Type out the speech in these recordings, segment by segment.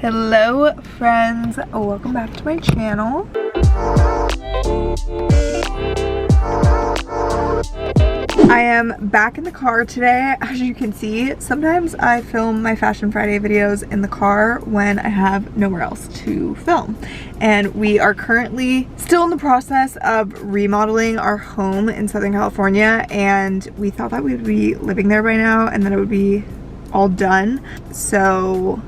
Hello friends, welcome back to my channel. I am back in the car today. As you can see, sometimes I film my Fashion Friday videos in the car when I have nowhere else to film. And we are currently still in the process of remodeling our home in Southern California, and we thought that we would be living there by now and then it would be all done. So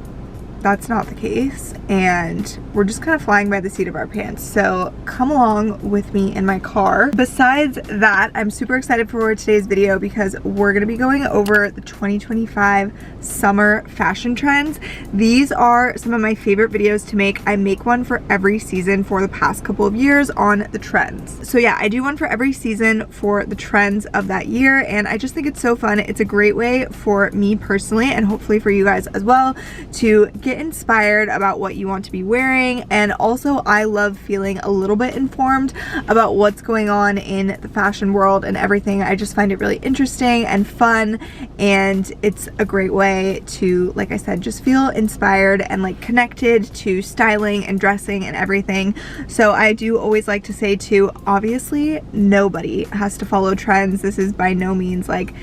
that's not the case, and we're just kind of flying by the seat of our pants. So come along with me in my car. Besides that, I'm super excited for today's video because we're gonna be going over the 2025 summer fashion trends. These are some of my favorite videos to make. I make one for every season for the past couple of years on the trends. So yeah, I do one for every season for the trends of that year, and I just think it's so fun. It's a great way for me personally, and hopefully for you guys as well, to get inspired about what you want to be wearing. And also I love feeling a little bit informed about what's going on in the fashion world and everything. I just find it really interesting and fun, and it's a great way to, like I said, just feel inspired and like connected to styling and dressing and everything. So I do always like to say too, obviously nobody has to follow trends. This is by no means like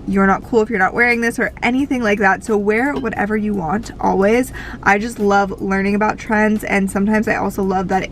you're not cool if you're not wearing this or anything like that. So wear whatever you want always. I just love learning about trends, and sometimes I also love that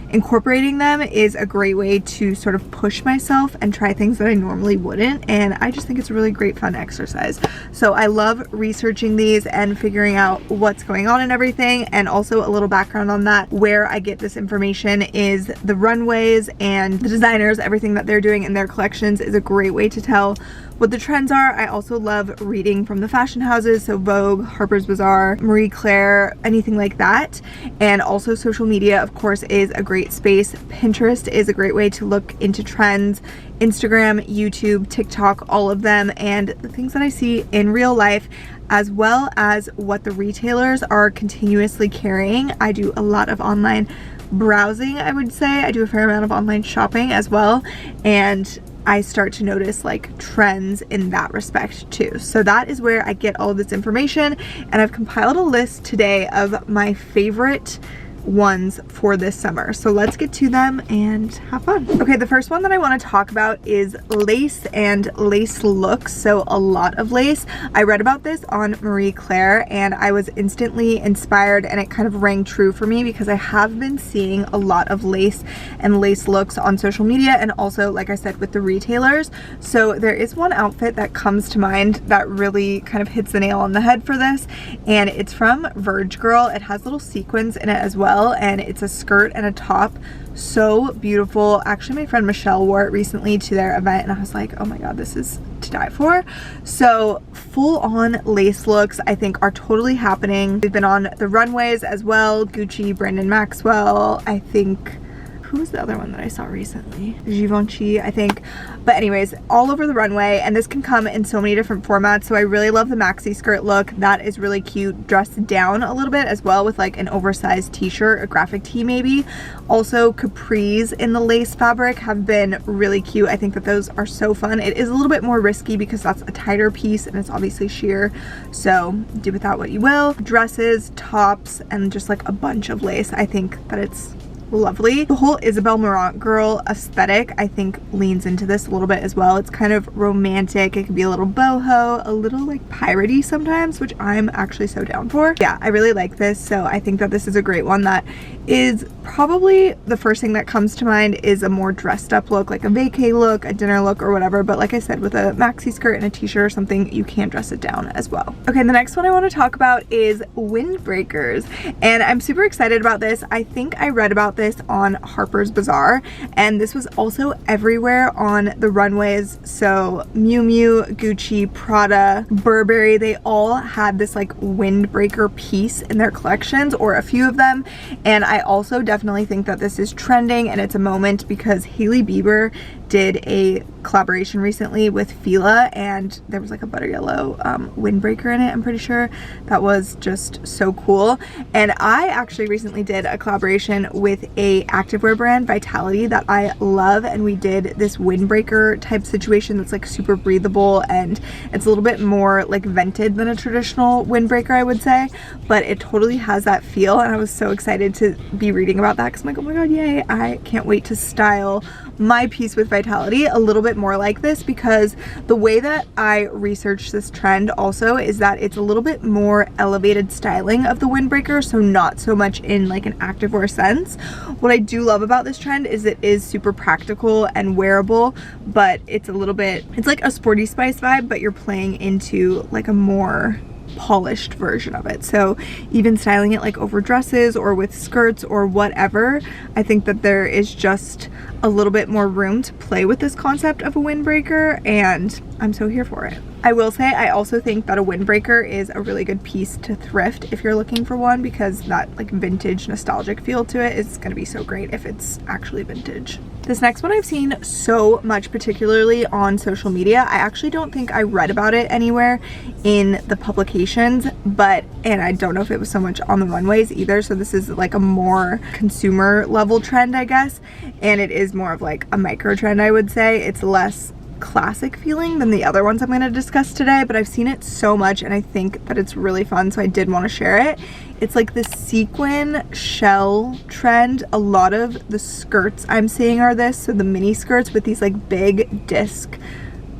incorporating them is a great way to sort of push myself and try things that I normally wouldn't, and I just think it's a really great fun exercise. So I love researching these and figuring out what's going on and everything. And also a little background on that, where I get this information is the runways and the designers, everything that they're doing in their collections is a great way to tell what the trends are. I also love reading from the fashion houses, so Vogue, Harper's Bazaar, Marie Claire, anything like that. And also social media, of course, is a great space. Pinterest is a great way to look into trends. Instagram, YouTube, TikTok, all of them, and the things that I see in real life, as well as what the retailers are continuously carrying. I do a lot of online browsing, I would say. I do a fair amount of online shopping as well, and I start to notice like trends in that respect too. So that is where I get all of this information, and I've compiled a list today of my favorite ones for this summer. So let's get to them and have fun. Okay, the first one that I want to talk about is lace and lace looks. So a lot of lace. I read about this on Marie Claire and I was instantly inspired, and it kind of rang true for me because I have been seeing a lot of lace and lace looks on social media, and also, like I said, with the retailers. So there is one outfit that comes to mind that really kind of hits the nail on the head for this, and it's from Verge Girl. It has little sequins in it as well, and it's a skirt and a top. So beautiful. Actually, my friend Michelle wore it recently to their event, and I was like, oh my god, this is to die for. So full on lace looks I think are totally happening. We've been on the runways as well. Gucci, Brandon Maxwell, I think, who was the other one that I saw recently? Givenchy, I think. But anyways, all over the runway, and this can come in so many different formats. So I really love the maxi skirt look. That is really cute, dressed down a little bit as well with like an oversized t-shirt, a graphic tee maybe. Also Capris in the lace fabric have been really cute. I think that those are so fun. It is a little bit more risky because that's a tighter piece and it's obviously sheer, so do with that what you will. Dresses, tops, and just like a bunch of lace. I think that it's lovely. The whole Isabel Marant girl aesthetic I think leans into this a little bit as well. It's kind of romantic. It can be a little boho, a little like piratey sometimes, which I'm actually so down for. Yeah, I really like this. So I think that this is a great one that is probably the first thing that comes to mind is a more dressed up look, like a vacay look, a dinner look, or whatever. But like I said, with a maxi skirt and a t-shirt or something, you can dress it down as well. Okay, the next one I want to talk about is windbreakers, and I'm super excited about this. I think I read about this on Harper's Bazaar, and this was also everywhere on the runways. So Miu Miu, Gucci, Prada, Burberry, they all had this like windbreaker piece in their collections, or a few of them. And I also definitely think that this is trending and it's a moment because Hailey Bieber did a collaboration recently with Fila, and there was like a butter yellow windbreaker in it. I'm pretty sure that was just so cool. And I actually recently did a collaboration with a activewear brand, Vitality, that I love, and we did this windbreaker type situation that's like super breathable, and it's a little bit more like vented than a traditional windbreaker, I would say, but it totally has that feel. And I was so excited to be reading about that because I'm like, oh my god, yay, I can't wait to style my piece with Vitality a little bit more like this, because the way that I researched this trend also is that it's a little bit more elevated styling of the windbreaker, so not so much in like an activewear sense. What I do love about this trend is it is super practical and wearable, but it's a little bit, it's like a Sporty Spice vibe, but you're playing into like a more polished version of it. So even styling it like over dresses or with skirts or whatever, I think that there is just a little bit more room to play with this concept of a windbreaker, and I'm so here for it. I will say I also think that a windbreaker is a really good piece to thrift if you're looking for one, because that like vintage nostalgic feel to it is going to be so great if it's actually vintage. This next one I've seen so much, particularly on social media. I actually don't think I read about it anywhere in the publications, and I don't know if it was so much on the runways either, so this is like a more consumer level trend, I guess, and it is more of like a micro trend, I would say. It's less classic feeling than the other ones I'm going to discuss today, but I've seen it so much and I think that it's really fun, so I did want to share it. It's like the sequin shell trend. A lot of the skirts I'm seeing are this, so the mini skirts with these like big disc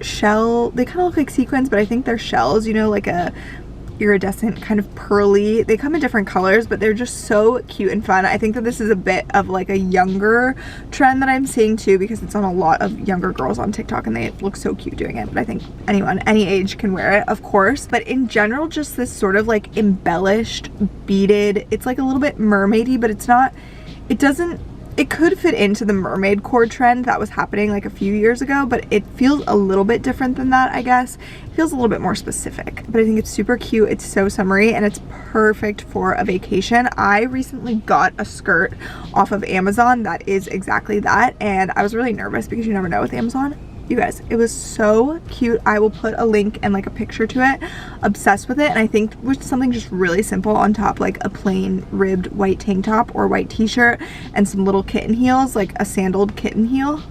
shell, they kind of look like sequins, but I think they're shells, you know, like a iridescent kind of pearly. They come in different colors, but they're just so cute and fun. I think that this is a bit of like a younger trend that I'm seeing too, because it's on a lot of younger girls on TikTok and they look so cute doing it. But I think anyone, any age can wear it, of course. But in general, just this sort of like embellished, beaded, it's like a little bit mermaidy, but it's not, it could fit into the mermaid core trend that was happening like a few years ago, but it feels a little bit different than that, I guess. It feels a little bit more specific, but I think it's super cute. It's so summery and it's perfect for a vacation. I recently got a skirt off of Amazon that is exactly that, and I was really nervous because you never know with Amazon. You guys, it was so cute. I will put a link and like a picture to it. Obsessed with it. And I think with something just really simple on top, like a plain ribbed white tank top or white t-shirt and some little kitten heels, like a sandaled kitten heel.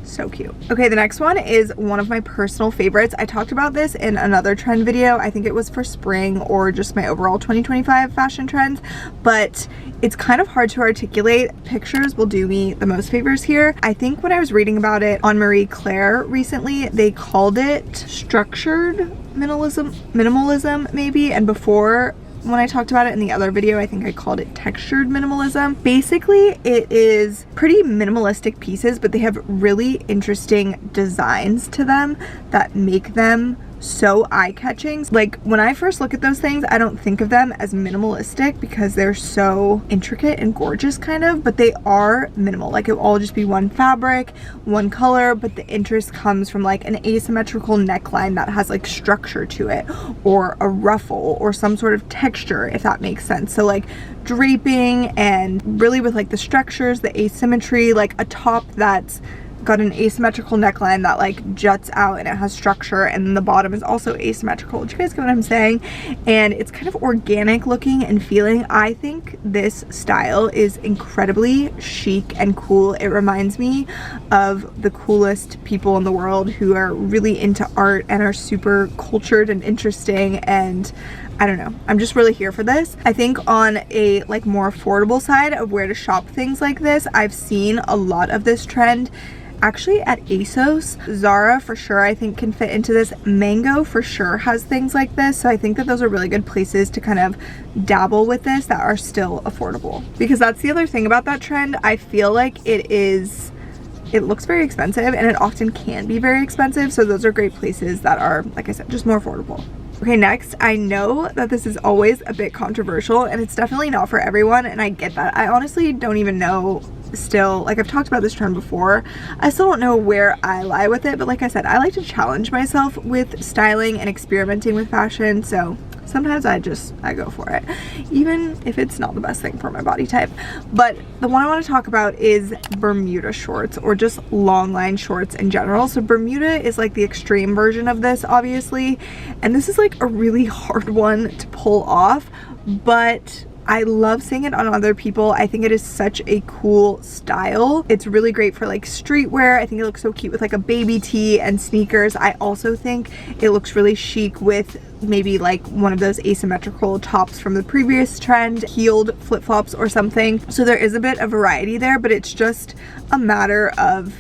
So cute. Okay, the next one is one of my personal favorites. I talked about this in another trend video. I think it was for spring or just my overall 2025 fashion trends, but it's kind of hard to articulate. Pictures will do me the most favors here. I think when I was reading about it on Marie Claire recently, they called it structured minimalism maybe, and before, when I talked about it in the other video, I think I called it textured minimalism. Basically, it is pretty minimalistic pieces, but they have really interesting designs to them that make them so eye-catching. Like when I first look at those things, I don't think of them as minimalistic because they're so intricate and gorgeous kind of, but they are minimal. Like it will all just be one fabric, one color, but the interest comes from like an asymmetrical neckline that has like structure to it, or a ruffle or some sort of texture, if that makes sense. So like draping, and really with like the structures, the asymmetry, like a top that's got an asymmetrical neckline that like juts out and it has structure, and then the bottom is also asymmetrical. Do you guys get what I'm saying? And it's kind of organic looking and feeling. I think this style is incredibly chic and cool. It reminds me of the coolest people in the world who are really into art and are super cultured and interesting, and I don't know, I'm just really here for this. I think on a like more affordable side of where to shop things like this, I've seen a lot of this trend actually at ASOS. Zara for sure I think can fit into this. Mango for sure has things like this, so I think that those are really good places to kind of dabble with this that are still affordable, because that's the other thing about that trend. I feel like it looks very expensive, and it often can be very expensive, so those are great places that are, like I said, just more affordable. Okay, next, I know that this is always a bit controversial and it's definitely not for everyone, and I get that. I honestly don't even know still, like, I've talked about this trend before. I still don't know where I lie with it, but like I said, I like to challenge myself with styling and experimenting with fashion, so sometimes I go for it, even if it's not the best thing for my body type. But the one I want to talk about is Bermuda shorts, or just long line shorts in general. So Bermuda is like the extreme version of this, obviously, and this is like a really hard one to pull off, but I love seeing it on other people. I think it is such a cool style. It's really great for like streetwear. I think it looks so cute with like a baby tee and sneakers. I also think it looks really chic with maybe like one of those asymmetrical tops from the previous trend, heeled flip-flops or something. So there is a bit of variety there, but it's just a matter of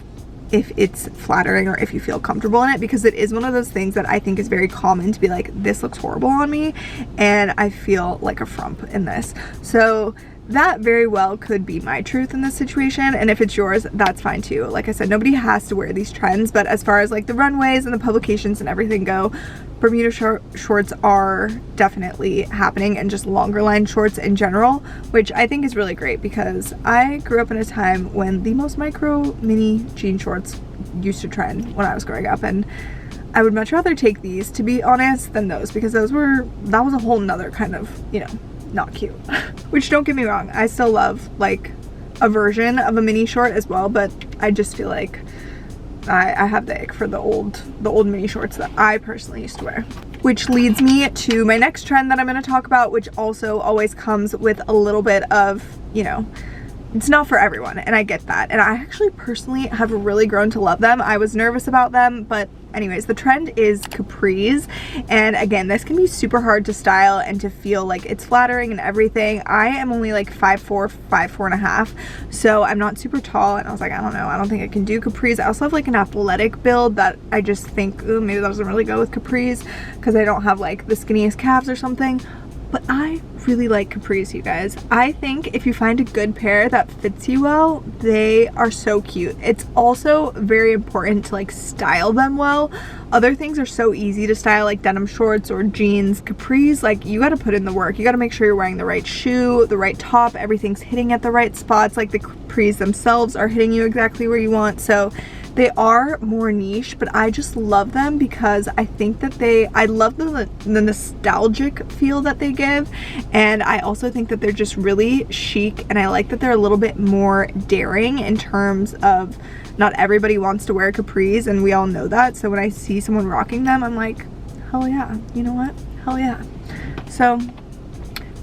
if it's flattering or if you feel comfortable in it, because it is one of those things that I think is very common to be like, this looks horrible on me and I feel like a frump in this. So that very well could be my truth in this situation, and if it's yours, that's fine too. Like I said, nobody has to wear these trends, but as far as like the runways and the publications and everything go, Bermuda shorts are definitely happening, and just longer line shorts in general, which I think is really great because I grew up in a time when the most micro mini jean shorts used to trend when I was growing up, and I would much rather take these, to be honest, than those, because that was a whole nother kind of, you know, not cute. Which, don't get me wrong, I still love like a version of a mini short as well, but I just feel like I have the ick for the old mini shorts that I personally used to wear. Which leads me to my next trend that I'm going to talk about, which also always comes with a little bit of, you know, it's not for everyone, and I get that, and I actually personally have really grown to love them. I was nervous about them, but anyways, the trend is capris, and again, this can be super hard to style and to feel like it's flattering and everything. I am only like 5'4", 5'4.5", so I'm not super tall, and I was like, I don't know, I don't think I can do capris. I also have like an athletic build that I just think, ooh, maybe that doesn't really go with capris because I don't have like the skinniest calves or something. But I really like capris, you guys. I think if you find a good pair that fits you well, they are so cute. It's also very important to like style them well. Other things are so easy to style, like denim shorts or jeans. Capris, like, you gotta put in the work. You gotta make sure you're wearing the right shoe, the right top, everything's hitting at the right spots. Like, the capris themselves are hitting you exactly where you want. So they are more niche, but I just love them because I think that I love the nostalgic feel that they give, and I also think that they're just really chic, and I like that they're a little bit more daring in terms of not everybody wants to wear capris, and we all know that. So when I see someone rocking them, I'm like, hell yeah, you know what? Hell yeah. So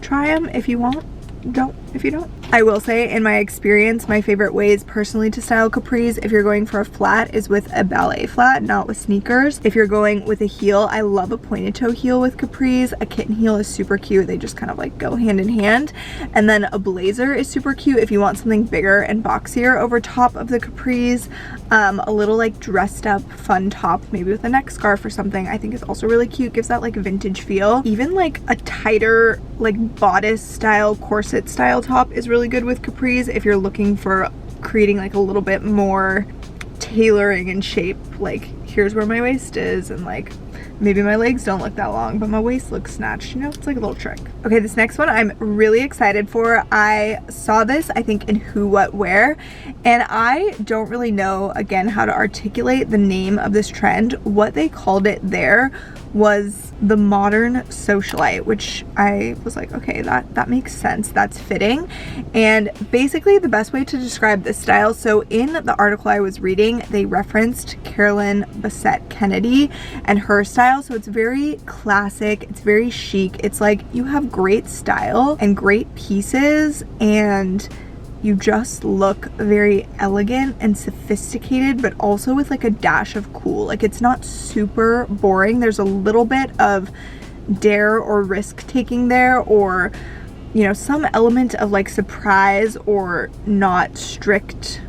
try them if you want. Don't if you don't. I will say, in my experience, my favorite ways personally to style capris, if you're going for a flat, is with a ballet flat, not with sneakers. If you're going with a heel, I love a pointed toe heel with capris. A kitten heel is super cute. They just kind of like go hand in hand. And then a blazer is super cute if you want something bigger and boxier over top of the capris. A little like dressed up fun top, maybe with a neck scarf or something, I think is also really cute. Gives that like vintage feel. Even like a tighter like bodice style, corset style top is really good with capris if you're looking for creating like a little bit more tailoring in shape. Like, here's where my waist is, and like maybe my legs don't look that long, but my waist looks snatched, you know? It's like a little trick. Okay, this next one I'm really excited for. I saw this, I think, in Who What Wear, and I don't really know, again, how to articulate the name of this trend. What they called it there was the modern socialite, which I was like, okay, that makes sense, that's fitting. And basically the best way to describe this style, so in the article I was reading, they referenced Carolyn Bessette Kennedy and her style. So it's very classic, it's very chic, it's like you have great style and great pieces, and you just look very elegant and sophisticated, but also with like a dash of cool. Like, it's not super boring. There's a little bit of dare or risk taking there, or, you know, some element of like surprise, or not strictly,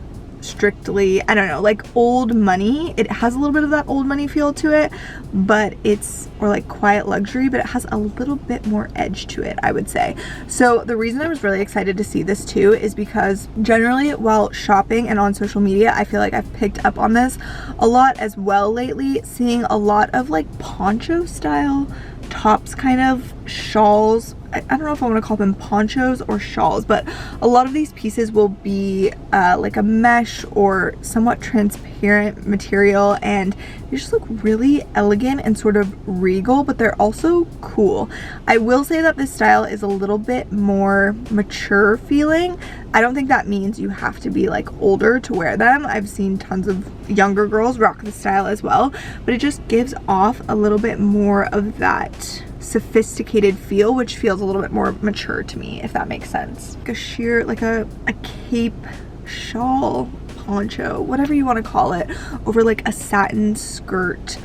I don't know, like old money. It has a little bit of that old money feel to it, but it's, or like quiet luxury, but it has a little bit more edge to it, I would say. So the reason I was really excited to see this too is because generally while shopping and on social media, I feel like I've picked up on this a lot as well lately, seeing a lot of like poncho style tops kind of shawls. I don't know if I want to call them ponchos or shawls, but a lot of these pieces will be like a mesh or somewhat transparent material, and they just look really elegant and sort of regal, but they're also cool. I will say that this style is a little bit more mature feeling. I don't think that means you have to be like older to wear them. I've seen tons of younger girls rock this style as well, but it just gives off a little bit more of that sophisticated feel, which feels a little bit more mature to me, if that makes sense. Like a sheer, like a cape, shawl, poncho, whatever you want to call it, over like a satin skirt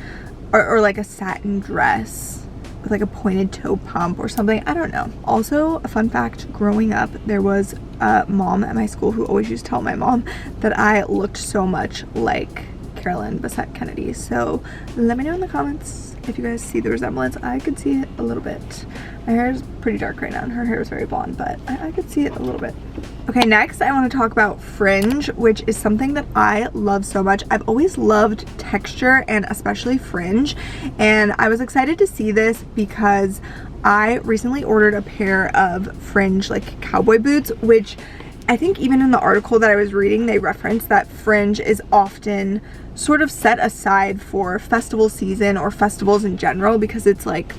or like a satin dress with like a pointed toe pump or something. I don't know. Also, a fun fact, growing up, there was a mom at my school who always used to tell my mom that I looked so much like Carolyn Bessette Kennedy. So let me know in the comments if you guys see the resemblance. I could see it a little bit. My hair is pretty dark right now and her hair is very blonde, but I could see it a little bit. Okay, next I want to talk about Fringe, which is something that I love so much. I've always loved texture and especially fringe, and I was excited to see this because I recently ordered a pair of Fringe like cowboy boots, which I think even in the article that I was reading, they referenced that Fringe is often sort of set aside for festival season or festivals in general because it's like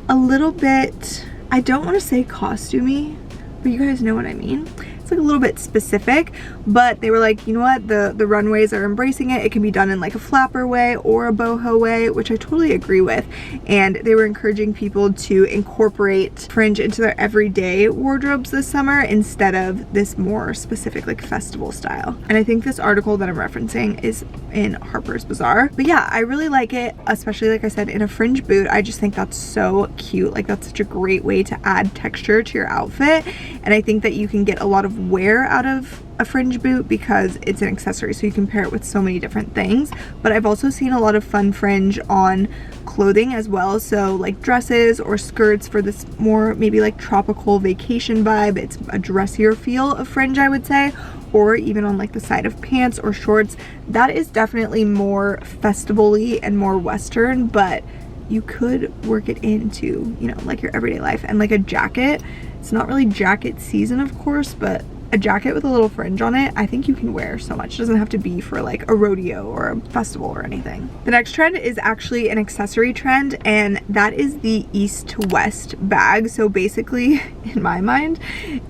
a little bit, I don't want to say costumey, but you guys know what I mean. It's like a little bit specific, but they were like, you know what, the runways are embracing it. It can be done in like a flapper way or a boho way, which I totally agree with. And they were encouraging people to incorporate Fringe into their everyday wardrobes this summer instead of this more specific like festival style. And I think this article that I'm referencing is in Harper's Bazaar. But yeah, I really like it, especially like I said, in a fringe boot. I just think that's so cute. Like that's such a great way to add texture to your outfit. And I think that you can get a lot of wear out of a fringe boot because it's an accessory, so you can pair it with so many different things. But I've also seen a lot of fun fringe on clothing as well, so like dresses or skirts for this more maybe like tropical vacation vibe. It's a dressier feel of fringe, I would say, or even on like the side of pants or shorts. That is definitely more festival-y and more Western, but you could work it into, you know, like your everyday life. And like a jacket, it's not really jacket season of course, but a jacket with a little fringe on it, I think you can wear so much. It doesn't have to be for like a rodeo or a festival or anything. The next trend is actually an accessory trend, and that is the east to west bag. So basically, in my mind,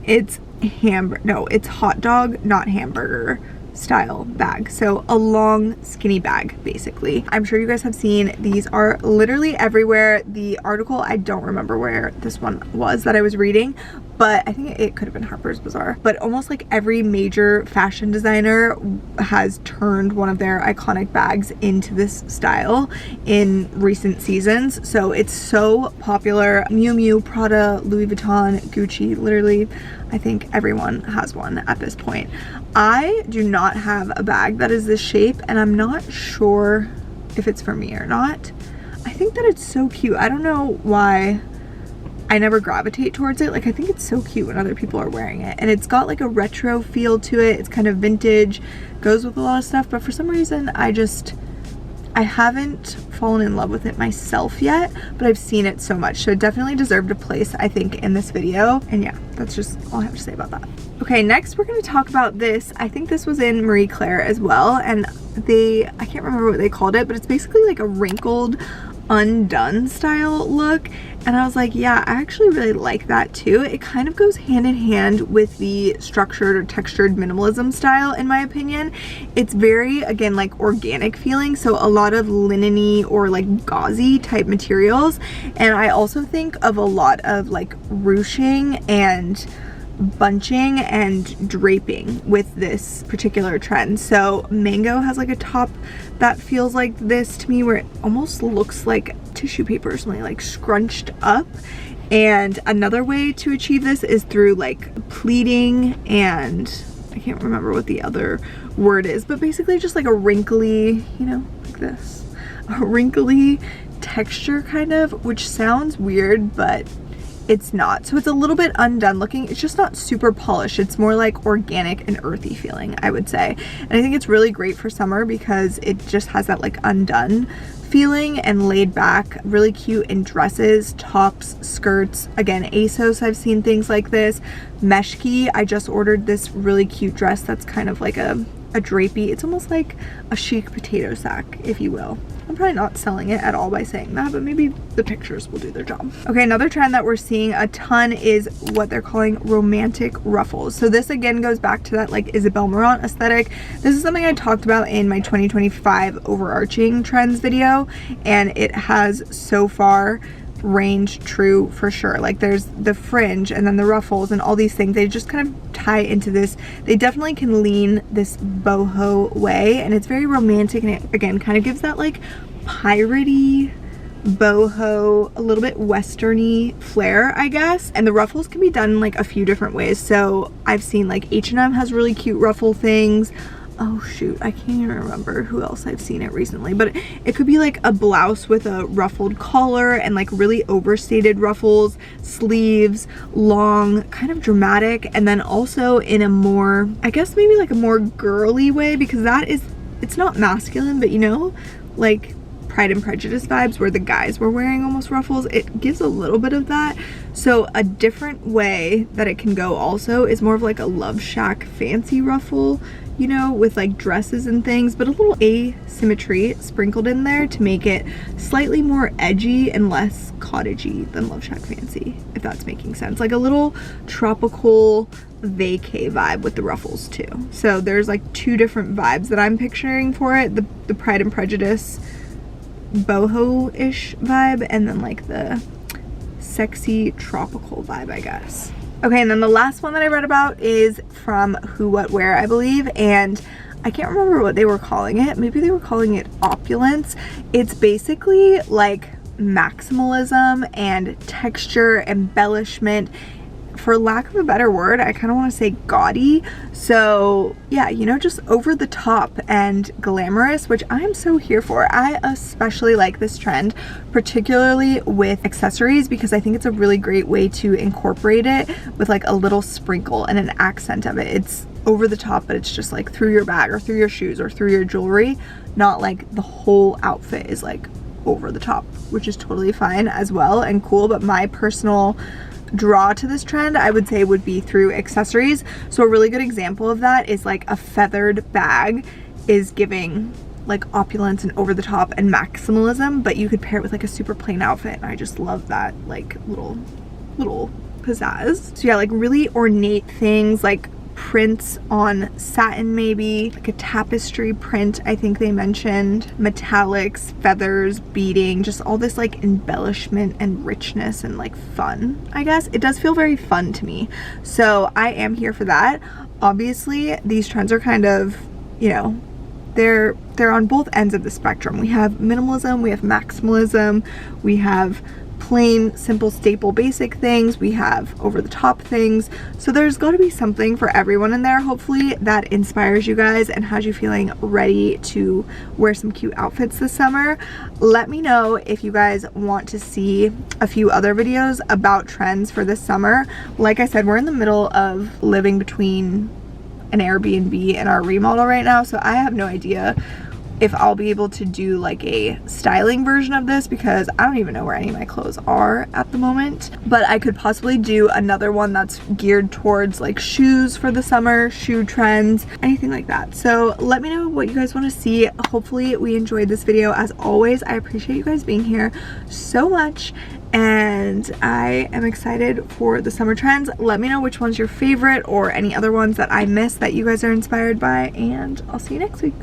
it's it's hot dog, not hamburger style bag. So a long skinny bag basically. I'm sure you guys have seen these are literally everywhere. The article, I don't remember where this one was that I was reading, but I think it could have been Harper's Bazaar. But almost like every major fashion designer has turned one of their iconic bags into this style in recent seasons. So it's so popular. Miu Miu, Prada, Louis Vuitton, Gucci, literally I think everyone has one at this point. I do not have a bag that is this shape, and I'm not sure if it's for me or not. I think that it's so cute. I don't know why I never gravitate towards it. Like I think it's so cute when other people are wearing it, and it's got like a retro feel to it. It's kind of vintage, goes with a lot of stuff, but for some reason I haven't fallen in love with it myself yet, but I've seen it so much, so it definitely deserved a place, I think, in this video. And yeah, that's just all I have to say about that. Okay, next we're going to talk about this. I think this was in Marie Claire as well, and I can't remember what they called it, but it's basically like a wrinkled Undone style look, and I was like, yeah, I actually really like that too. It kind of goes hand in hand with the structured or textured minimalism style, in my opinion. It's very, again, like organic feeling, so a lot of linen-y or like gauzy type materials. And I also think of a lot of like ruching and bunching and draping with this particular trend. So Mango has like a top that feels like this to me, where it almost looks like tissue paper or something, like scrunched up. And another way to achieve this is through like pleating, and I can't remember what the other word is, but basically just like a wrinkly, you know, like this, a wrinkly texture kind of, which sounds weird, but it's not. So it's a little bit undone looking. It's just not super polished. It's more like organic and earthy feeling, I would say. And I think it's really great for summer because it just has that like undone feeling and laid back. Really cute in dresses, tops, skirts. Again, ASOS, I've seen things like this. Meshki, I just ordered this really cute dress that's kind of like a drapey. It's almost like a chic potato sack, if you will. I'm probably not selling it at all by saying that, but maybe the pictures will do their job. Okay, another trend that we're seeing a ton is what they're calling romantic ruffles. So this again goes back to that like Isabel Marant aesthetic. This is something I talked about in my 2025 overarching trends video, and it has so far range true for sure. Like there's the fringe and then the ruffles and all these things, they just kind of tie into this. They definitely can lean this boho way, and it's very romantic, and it again kind of gives that like piratey boho, a little bit westerny flair, I guess. And the ruffles can be done in like a few different ways. So I've seen like H&M has really cute ruffle things. Oh shoot, I can't even remember who else I've seen it recently, but it could be like a blouse with a ruffled collar and like really overstated ruffles, sleeves, long, kind of dramatic, and then also in a more, I guess maybe like a more girly way, because that is, it's not masculine, but you know, like Pride and Prejudice vibes where the guys were wearing almost ruffles. It gives a little bit of that. So a different way that it can go also is more of like a Love Shack fancy ruffle, you know, with like dresses and things, but a little asymmetry sprinkled in there to make it slightly more edgy and less cottagey than Love Shack fancy, if that's making sense. Like a little tropical vacay vibe with the ruffles too. So there's like two different vibes that I'm picturing for it. The Pride and Prejudice boho-ish vibe, and then like the sexy tropical vibe, I guess. Okay, and then the last one that I read about is from Who What Wear, I believe, and I can't remember what they were calling it. Maybe they were calling it opulence. It's basically like maximalism and texture, embellishment. For lack of a better word, I kind of want to say gaudy. So yeah, you know, just over the top and glamorous, which I'm so here for. I especially like this trend, particularly with accessories, because I think it's a really great way to incorporate it with like a little sprinkle and an accent of it. It's over the top, but it's just like through your bag or through your shoes or through your jewelry, not like the whole outfit is like over the top, which is totally fine as well and cool. But my personal draw to this trend, I would say, would be through accessories. So a really good example of that is like a feathered bag is giving like opulence and over the top and maximalism, but you could pair it with like a super plain outfit, and I just love that like little pizzazz. So yeah, like really ornate things, like prints on satin, maybe like a tapestry print, I think they mentioned, metallics, feathers, beading, just all this like embellishment and richness and like fun, I guess. It does feel very fun to me, so I am here for that. Obviously these trends are kind of, you know, they're on both ends of the spectrum. We have minimalism, we have maximalism, we have plain, simple, staple, basic things, we have over the top things. So there's got to be something for everyone in there. Hopefully that inspires you guys and has you feeling ready to wear some cute outfits this summer. Let me know if you guys want to see a few other videos about trends for this summer. Like I said, we're in the middle of living between an Airbnb and our remodel right now, so I have no idea if I'll be able to do like a styling version of this, because I don't even know where any of my clothes are at the moment. But I could possibly do another one that's geared towards like shoes for the summer, shoe trends, anything like that. So let me know what you guys want to see. Hopefully we enjoyed this video. As always, I appreciate you guys being here so much, and I am excited for the summer trends. Let me know which one's your favorite or any other ones that I missed that you guys are inspired by, and I'll see you next week.